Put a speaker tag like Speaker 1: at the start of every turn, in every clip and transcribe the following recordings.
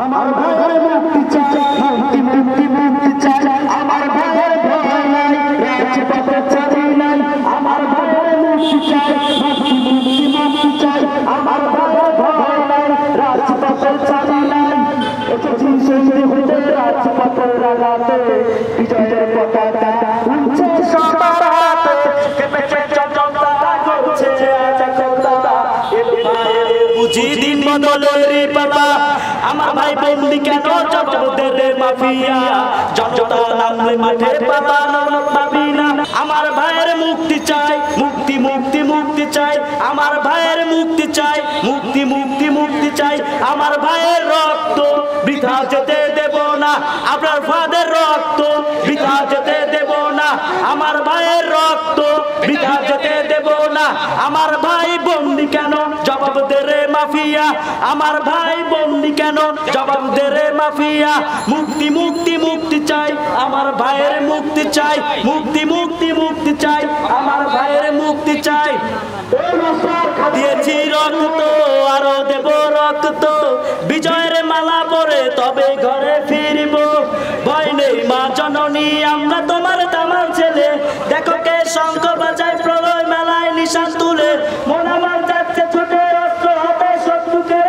Speaker 1: আমার ভাইয়ের মুক্তি চাই, মুক্তি মুক্তি মুক্তি চাই। আমার ভাইয়ের ভয় নাই, রাজপথে চাই নাই। আমার ভাইয়ের মুক্তি চাই, মুক্তি মুক্তি মুক্তি চাই। আমার ভাইয়ের ভয় নাই, রাজপথে চাই নাই। এসেছি শহীদ হতে রাজপথের রাগাতে, বিজয়ের পতাকা উঠছে সবার হাতে। কেঁপেছে জনতা করছে আজাদা, বুঝি দিন বদলের পালা। আমার ভাই বন্দি কেন জবাব দে মাফিয়া, জনতা নামলে মাঠে পালানো পাবি না। আমার ভাইয়ের মুক্তি চাই, মুক্তি মুক্তি মুক্তি চাই। আমার ভাইয়ের মুক্তি চাই, মুক্তি মুক্তি মুক্তি চাই। আমার ভাইয়ের রক্ত বৃথা যেতে দেব না, আপনার ফাদের রক্ত বৃথা যেতে দেব না। আমার ভাইয়ের রক্ত বৃথা যেতে দেব না। আমার ভাই বন্দি কেন জবাব দে রে মাফিয়া, আমার ভাই বন্দি কেন জবাব দে রে মাফিয়া। মুক্তি মুক্তি মুক্তি চাই, আমার ভাইয়ের মুক্তি চাই, মুক্তি মুক্তি মুক্তি চাই। আমার ভাইয়ের মুক্তি চাই। দিয়েছি রক্ত আরো দেব রক্ত, বিজয়ের মালা পরে তবে ঘরে ফিরব। ভয় নেই মা জননী, আমরা তোমার তামার ছেলে। দেখো কে শঙ্খ বাজায় প্রলয় মেলায় নিশান তুলে। মন আমার যাচ্ছে ছোটে অস্ত্র হাতে শত্রুকে।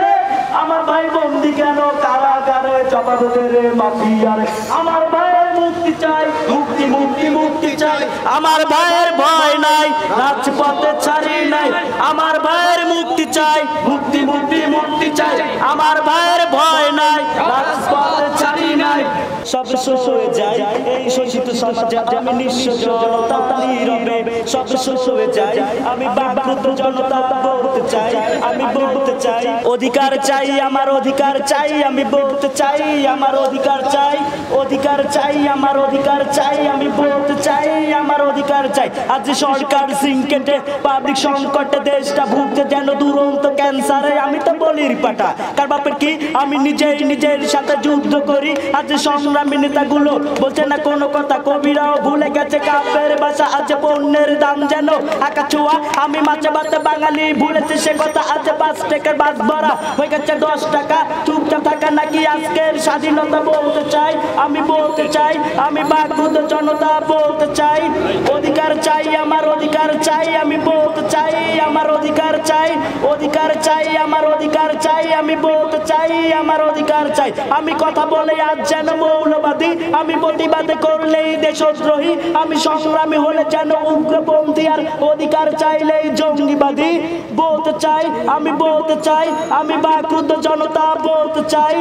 Speaker 1: আমার ভাই বন্দি কেন কারাগারে জবাব দে রে মাফিয়ার। আমার ভাইয়ের মুক্তি চাই, মুক্তি মুক্তি মুক্তি চাই। আমার ভাইয়ের ভয় নাই, রাজপথে ছাড়ি নাই। আমার ভাইয়ের মুক্তি চাই, মুক্তি মুক্তি মুক্তি চাই। আমার ভাইয়ের ভয় নাই, রাজপথে ছাড়ি নাই। সব শেষ হয়ে যায় এই শোষিত সমাজে, আমি নিঃস্ব জনতা নীরবে। সব শেষ হয়ে যায়, আমি বাকরুদ্ধ জনতা বলতে চাই, আমি বলতে চাই। অধিকার চাই, আমার অধিকার চাই, আমি বলতে চাই। আমার অধিকার চাই, অধিকার চাই, আমার অধিকার চাই, আমি বলতে চাই। আমার অধিকার চাই। আজ সরকার সিংকেটে পাবলিক সংকটে দেশটা ভুগছে যেন দুরন্ত ক্যান্সারে। আমি তো বলির পাটা, কার বাপের কি আমি নিজেই নিজের সাথে যুদ্ধ করি। আজ সংগ্রামী নেতাগুলো বলছে না কোনো কথা, কবিরাও ভুলে গেছে কাব্যের ভাষা। আজ পণ্যের দাম যেন আকাশ ছোঁয়া, আমি মাছে ভাতে বাঙালি ভুলেছে সে কথা। আজ 5 টাকার বাস ভাড়া হয়ে গেছে 10 টাকা। চুপচাপ থাকা নাকি আজকের স্বাধীনতা বলতে চাই, আমি বলতে চাই। আমি বাকরুদ্ধ জনতা বলতে চাই। অধিকার চাই, আমার অধিকার চাই, আমি বলতে চাই। আমার অধিকার চাই, অধিকার চাই, আমার অধিকার চাই, আমি বলতে চাই। আমার অধিকার চাই। আমি কথা বলে আজ যেন মৌলবাদী, আমি প্রতিবাদে করলেই দেশদ্রোহী। আমি সংগ্রামী হলে যেন উগ্রপন্থী, আর অধিকার চাইলেই জঙ্গিবাদী। বলতে চাই, আমি বলতে চাই। আমি বাকরুদ্ধ জনতা বলতে চাই।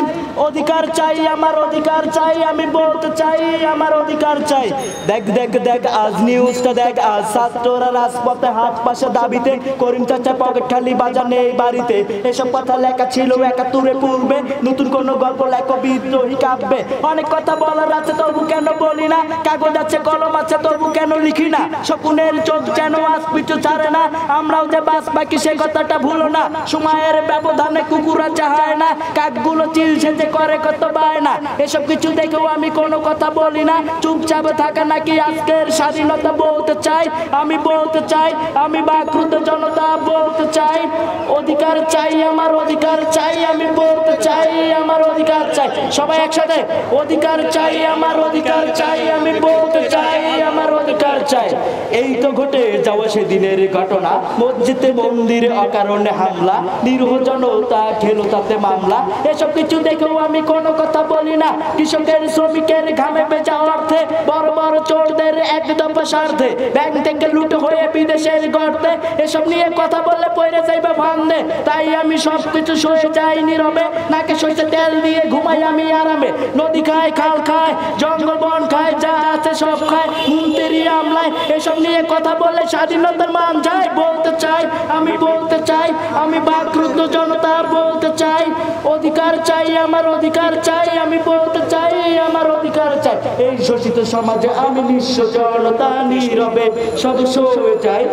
Speaker 1: অধিকার চাই, আমার অধিকার চাই, আমি বলতে চাই। আমার অধিকার চাই। দেখ দেখ দেখ আজ নিউজটা দেখ, আজ ছাত্ররা রাজপথে হাত পাশে দাবিতে। করিম চাচা পকেট খালি বাজার নেই বাড়িতে। এসব কথা লেখা ছিল 71 পূর্বে। নতুন কোন গল্প লেখো বিদ্রোহী কাব্যে। অনেক কথা বলার আছে তবু কেন বলি না, কাগজ আছে কলম আছে তবু কেন লিখি না। শকুনের চোখ যেন আজ পিছু ছাড়ে না, আমরাও যে বাস বাকি সে কথাটা ভুলো না। সময়ের ব্যবধানে কুকুরা চাহায় না, কাকগুলো চিলছে যে করে কত বায়না। এসব কিছু দেখেও আমি কোনো কথা বলি না, চুপচাপ থাকা নাকি আজকের স্বাধীনতা বলতে চাই, আমি বলতে চাই। আমি বাকরুদ্ধ জনতা বলতে চাই। অধিকার চাই, আমার অধিকার চাই, আমি বলতে চাই। আমার অধিকার চাই। সবাই একসাথে অধিকার চাই, আমার অধিকার চাই, আমি বলতে চাই। আমার অধিকার চাই। এই তো ঘটে যাওয়া সেদিনের ঘটনা, মসজিদে মন্দিরে অকারণে হামলা, নিরীহ জনতা খেলো তাতে মামলা। এসব কিছু দেখেও আমি কোনো কথা বলি না, কৃষকের শ্রমিকের ঘামে বেচা অর্থে বড় বড় চোরদের এক দফা স্বার্থে ব্যাংক থেকে লুট হয়ে বিদেশের গর্তে। এসব নিয়ে কথা বললে পয়রে যাইবে ফান্দে, তাই আমি সব কিছু সয়ে যাই নীরবে। নাকে সইতে তেল দিয়ে ঘুমাই আমি আরামে। নদী খায়, খাল খায়, জঙ্গল বন খায়, যা আছে সব খায় মন্ত্রী আমলায়। এসব নিয়ে কথা বললে স্বাধীনতার মান যায়। বলতে চাই, আমি বলতে চাই। আমি বাকরুদ্ধ জনতা বলতে চাই। অধিকার চাই, আমার অধিকার চাই, আমি বলতে চাই। আমার অধিকার চাই। এই শোষিত সমাজে আমি নিঃস্ব জনতা নীরবে সব সয়ে যায়।